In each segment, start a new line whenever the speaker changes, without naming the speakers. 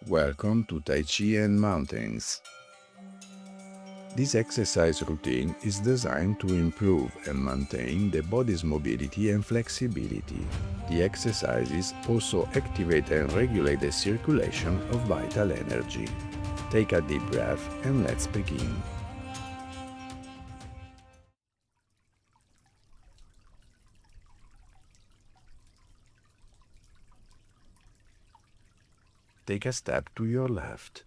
Welcome to Tai Chi and Mountains. This exercise routine is designed to improve and maintain the body's mobility and flexibility. The exercises also activate and regulate the circulation of vital energy. Take a deep breath and let's begin. Take a step to your left.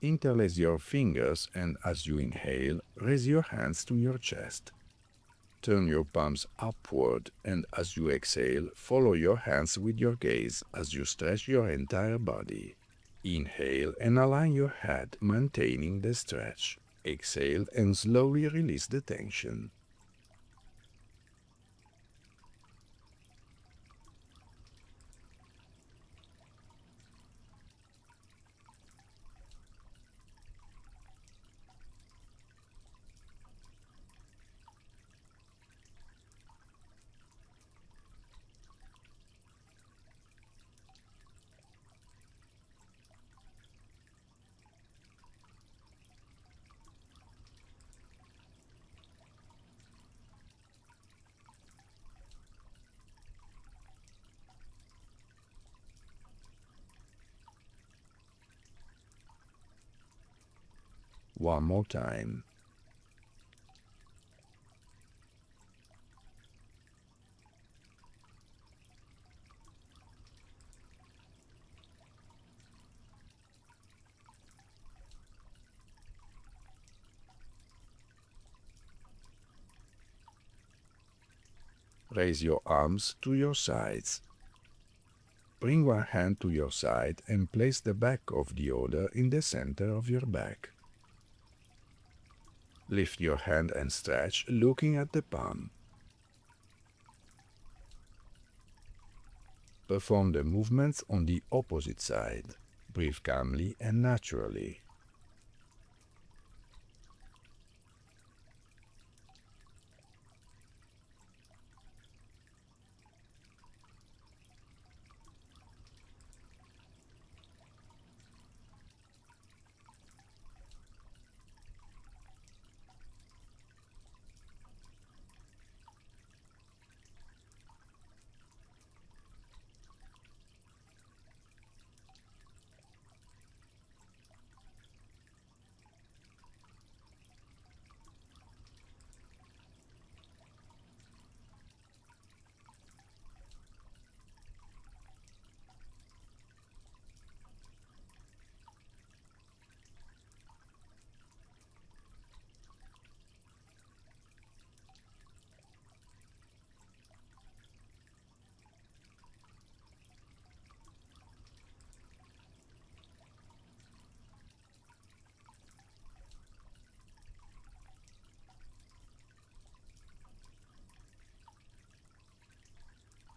Interlace your fingers and as you inhale, raise your hands to your chest. Turn your palms upward and as you exhale, follow your hands with your gaze as you stretch your entire body. Inhale and align your head, maintaining the stretch. Exhale and slowly release the tension. One more time. Raise your arms to your sides. Bring one hand to your side and place the back of the other in the center of your back. Lift your hand and stretch, looking at the palm. Perform the movements on the opposite side. Breathe calmly and naturally.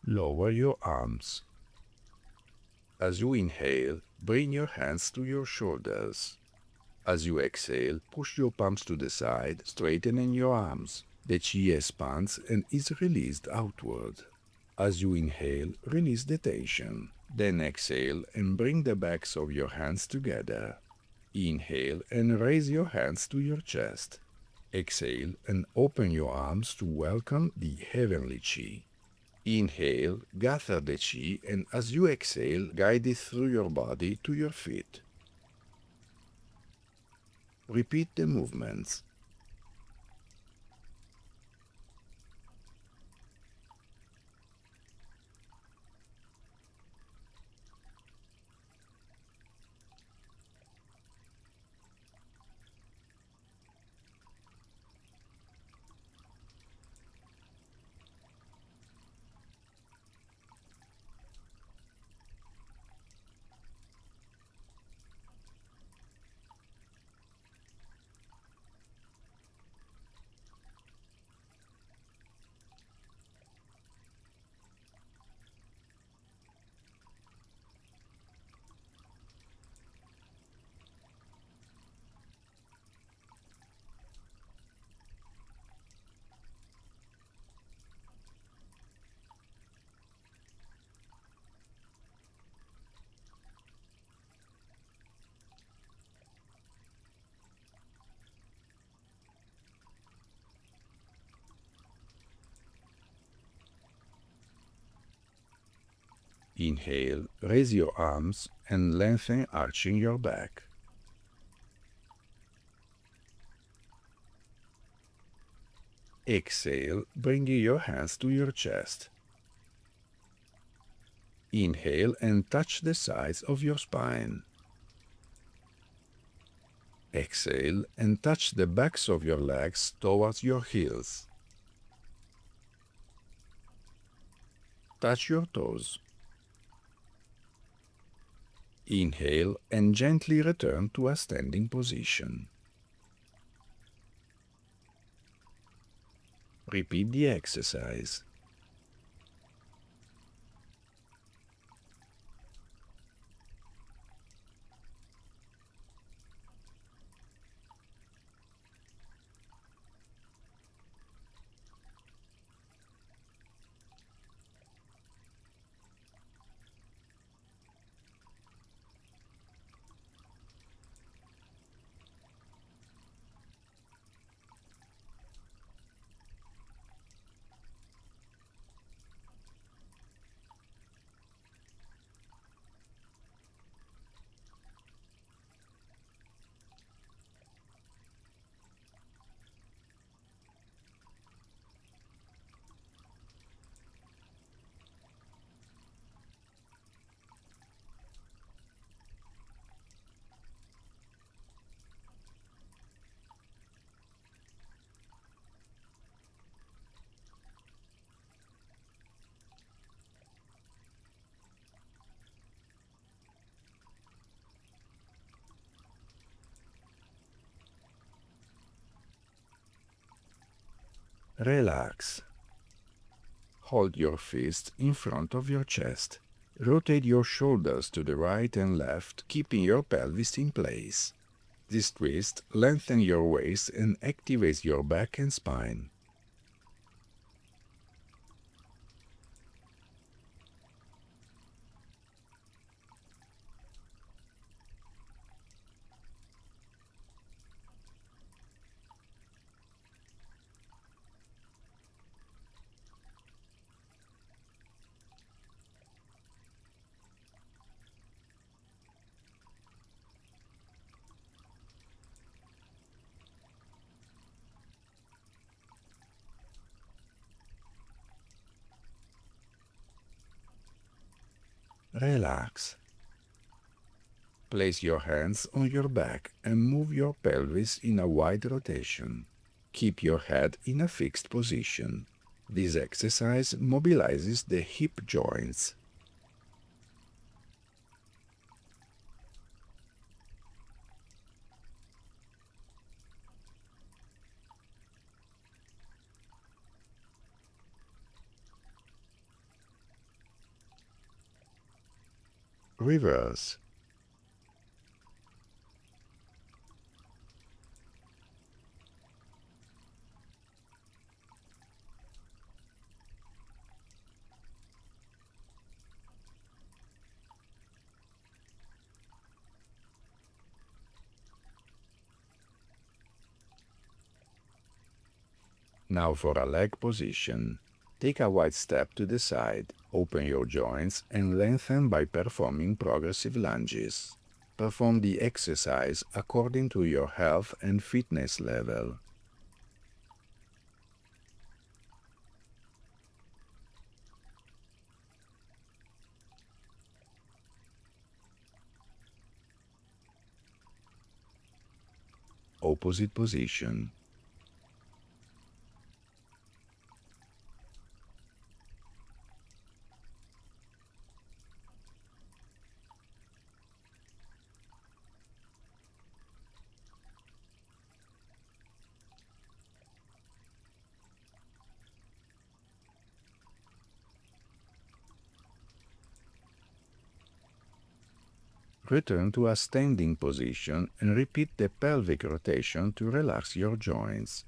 Lower your arms. As you inhale, bring your hands to your shoulders. As you exhale, push your palms to the side, straightening your arms. The chi expands and is released outward. As you inhale, release the tension. Then exhale and bring the backs of your hands together. Inhale and raise your hands to your chest. Exhale and open your arms to welcome the heavenly chi. Inhale, gather the chi, and as you exhale, guide it through your body to your feet. Repeat the movements. Inhale, raise your arms and lengthen arching your back. Exhale, bringing your hands to your chest. Inhale and touch the sides of your spine. Exhale and touch the backs of your legs towards your heels. Touch your toes. Inhale and gently return to a standing position. Repeat the exercise. Relax. Hold your fist in front of your chest. Rotate your shoulders to the right and left, keeping your pelvis in place. This twist lengthens your waist and activates your back and spine. Relax. Place your hands on your back and move your pelvis in a wide rotation. Keep your head in a fixed position. This exercise mobilizes the hip joints. Reverse. Now for a leg position. Take a wide step to the side, open your joints and lengthen by performing progressive lunges. Perform the exercise according to your health and fitness level. Opposite position. Return to a standing position and repeat the pelvic rotation to relax your joints.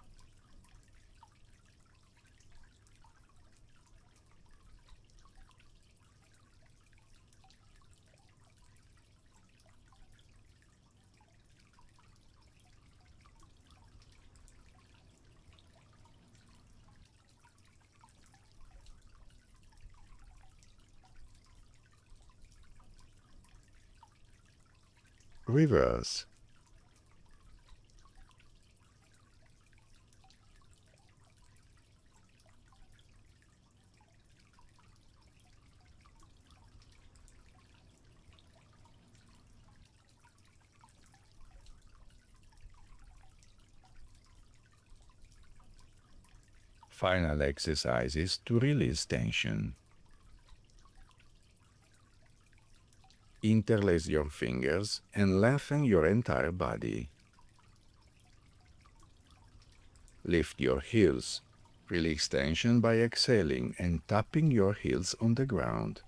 Reverse. Final exercises to release tension. Interlace your fingers and lengthen your entire body. Lift your heels. Release tension by exhaling and tapping your heels on the ground.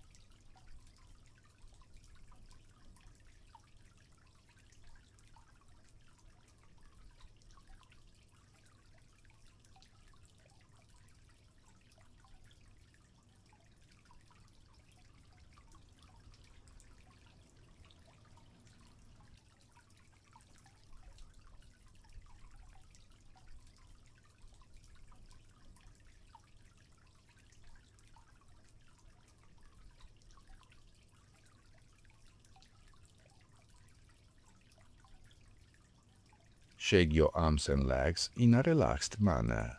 Shake your arms and legs in a relaxed manner.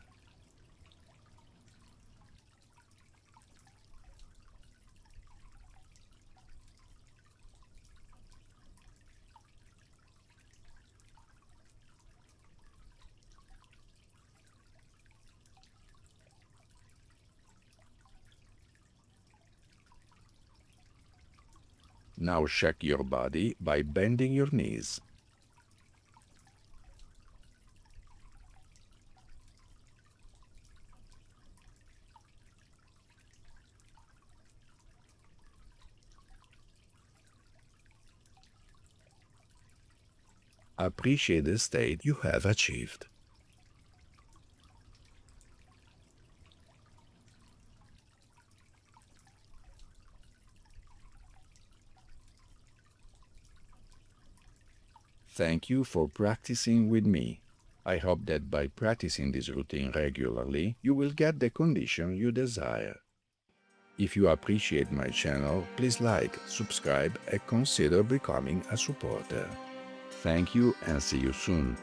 Now shake your body by bending your knees. Appreciate the state you have achieved. Thank you for practicing with me. I hope that by practicing this routine regularly, you will get the condition you desire. If you appreciate my channel, please like, subscribe, and consider becoming a supporter. Thank you and see you soon.